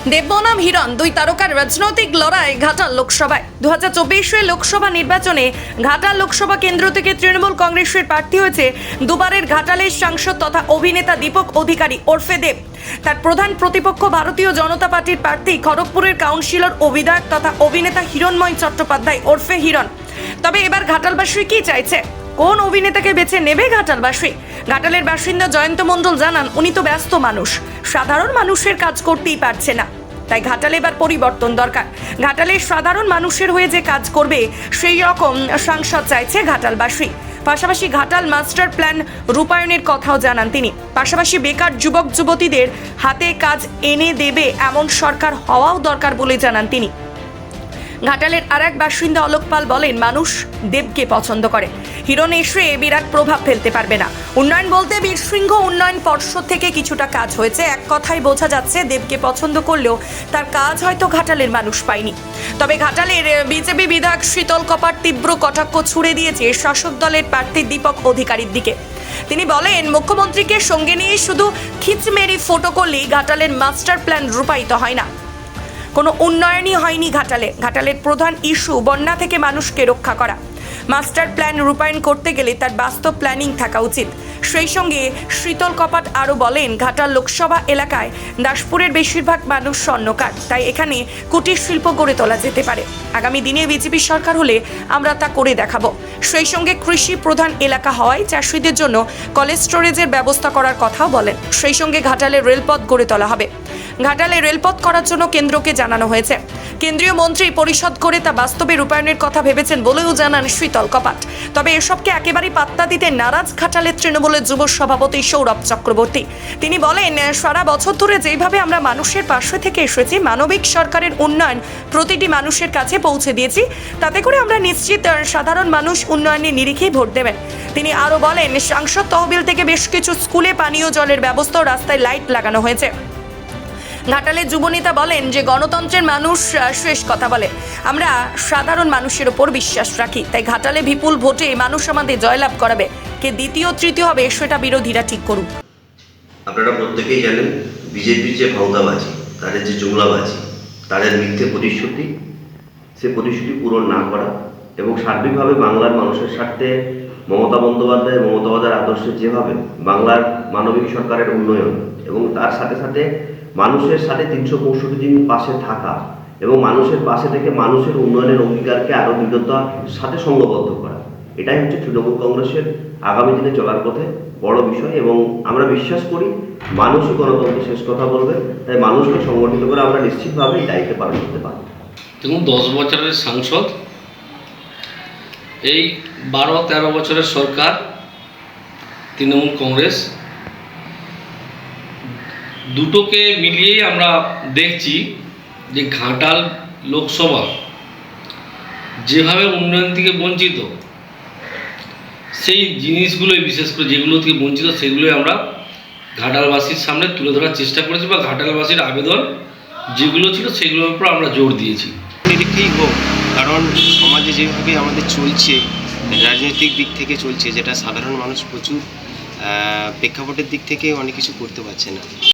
দেব বনাম হিরণ, দুই তারকার রাজনৈতিক লড়াই ঘাটাল লোকসভায়। 2024 লোকসভা নির্বাচনে ঘাটাল লোকসভা কেন্দ্র থেকে তৃণমূল কংগ্রেসের প্রার্থী হয়েছে দুবারের ঘাটালের সাংসদ তথা অভিনেতা দীপক অধিকারী ওরফে দেব। তার প্রধান প্রতিপক্ষ ভারতীয় জনতা পার্টির প্রার্থী খড়গপুরের কাউন্সিলর ও বিধায়ক তথা অভিনেতা হিরণময় চট্টোপাধ্যায় ওরফে হিরণ। তবে এবার ঘাটালবাসী কি চাইছে, কোন অভিনেতাকে বেছে নেবে ঘাটালবাসী? ঘাটালের বাসিন্দা জয়ন্ত মণ্ডল জানান, উনি তো ব্যস্ত মানুষ, সাধারণ মানুষের কাজ করতেই পারছে না, তাই ঘাটালে এবার পরিবর্তন দরকার। ঘাটালের সাধারণ মানুষের হয়ে যে কাজ করবে সেই রকম সাংসদ চাইছে ঘাটালবাসী। পাশাপাশি ঘাটাল মাস্টার প্ল্যান রূপায়ণের কথাও জানান তিনি। পাশাপাশি বেকার যুবক যুবতীদের হাতে কাজ এনে দেবে এমন সরকার হওয়াও দরকার বলে জানান তিনি। ঘাটালের আর এক বাসিন্দা অলোক পাল বলেন, মানুষ দেবকে পছন্দ করে, হিরণ এসে বিরাট প্রভাব ফেলতে পারবে না। উন্নয়ন বলতে বীরসিংহ উন্নয়ন পর্ষদ থেকে কিছুটা কাজ হয়েছে, এক কথায় বোঝা যাচ্ছে দেবকে পছন্দ করলেও তার কাজ হয়তো ঘাটালের মানুষ পায়নি। তবে ঘাটালের বিজেপি বিধায়ক শীতল কপাট তীব্র কটাক্ষ ছুড়ে দিয়েছে শাসক দলের প্রার্থী দীপক অধিকারীর দিকে। তিনি বলেন, মুখ্যমন্ত্রীকে সঙ্গে নিয়ে শুধু খিচমেরি ফটো করলেই ঘাটালের মাস্টার প্ল্যান রূপায়িত হয় না, কোনো উন্নয়নই হয়নি ঘাটালে। ঘাটালের প্রধান ইস্যু বন্যা থেকে মানুষকে রক্ষা করা। মাস্টার প্ল্যান রূপায়ণ করতে গেলে তার বাস্তব প্ল্যানিং থাকা উচিত। সেই সঙ্গে শীতল কপাট আরও বলেন, ঘাটাল লোকসভা এলাকায় দাসপুরের বেশিরভাগ মানুষ স্বর্ণকার, তাই এখানে কুটির শিল্প গড়ে তোলা যেতে পারে। আগামী দিনে বিজেপি সরকার হলে আমরা তা করে দেখাবো। সেই সঙ্গে কৃষি প্রধান এলাকা হওয়ায় চাষিদের জন্য কোল্ড স্টোরেজের ব্যবস্থা করার কথাও বলেন। সেই সঙ্গে ঘাটালে রেলপথ গড়ে তোলা হবে। ঘাটালে রেলপথ করার জন্য কেন্দ্রকে জানানো হয়েছে। কেন্দ্রীয় মন্ত্রী পরিষদ করে তা বাস্তবে রূপায়ণের কথা ভেবেছেন বলেও জানান শীতল কপাট। তবে এসবকে একেবারেই পাত্তা দিতে নারাজ ঘাটালের তৃণমূলের যুব সভাপতি সৌরভ চক্রবর্তী। তিনি বলেন, সারা বছর ধরে যেভাবে আমরা মানুষের পাশে থেকে এসেছি, মানবিক সরকারের উন্নয়ন প্রতিটি মানুষের কাছে পৌঁছে দিয়েছি, তাতে করে আমরা নিশ্চিত সাধারণ মানুষ উন্নয়নের নিরিখেই ভোট দেবেন। তিনি আরও বলেন, সাংসদ তহবিল থেকে বেশ কিছু স্কুলে পানীয় জলের ব্যবস্থা ও রাস্তায় লাইট লাগানো হয়েছে। ঘাটালের যুবনেতা বলেন যে গণতন্ত্রের মানুষ শেষ কথা বলে, আমরা সাধারণ মানুষের ওপর বিশ্বাস রাখি, তাই ঘাটালে বিপুল ভোটে মানুষ আমাদের জয়লাভ করাবে। কে দ্বিতীয় তৃতীয় হবে সেটা বিরোধীরা ঠিক করুক। আপনারা প্রত্যেকেই জানেন, বিজেপির যে ভাওতাবাজি, তাদের যে জুমলাবাজি, তাদের মিথ্যে প্রতিশ্রুতি, সে প্রতিশ্রুতি পূরণ না করা এবং সার্বিকভাবে বাংলার মানুষের স্বার্থে মমতা বন্দ্যোপাধ্যায়ের আদর্শে যেভাবে বাংলার মানবিক সরকারের উন্নয়ন এবং তার সাথে সাথে মানুষের সাথে 365 দিন পাশে থাকা এবং মানুষের পাশে থেকে মানুষের উন্নয়নের অঙ্গীকারকে আরও দৃঢ়তার সাথে সংঘবদ্ধ করা, এটাই হচ্ছে তৃণমূল কংগ্রেসের আগামী দিনে চলার পথে বড় বিষয়। এবং আমরা বিশ্বাস করি মানুষই গণতন্ত্রের শেষ কথা বলবে, তাই মানুষকে সংগঠিত করে আমরা নিশ্চিতভাবে এই দায়িত্ব পালন করতে পারব। দেখুন, 10 বছরের সাংসদ, এই 12-13 বছরের সরকার তৃণমূল কংগ্রেস, দুটোকে মিলিয়েই আমরা দেখছি যে ঘাটাল লোকসভা যেভাবে উন্নয়ন থেকে বঞ্চিত, সেই জিনিসগুলোই বিশেষ করে যেগুলো থেকে বঞ্চিত সেগুলোই আমরা ঘাটালবাসীর সামনে তুলে ধরার চেষ্টা করেছি, বা ঘাটালবাসীর আবেদন যেগুলো ছিল সেগুলোর উপর আমরা জোর দিয়েছি। নিরীক্ষেই হোক, কারণ সমাজে যেভাবে আমাদের চলছে, রাজনৈতিক দিক থেকে চলছে, যেটা সাধারণ মানুষ প্রচুর প্রেক্ষাপটের দিক থেকে অনেক কিছু করতে পারছে না।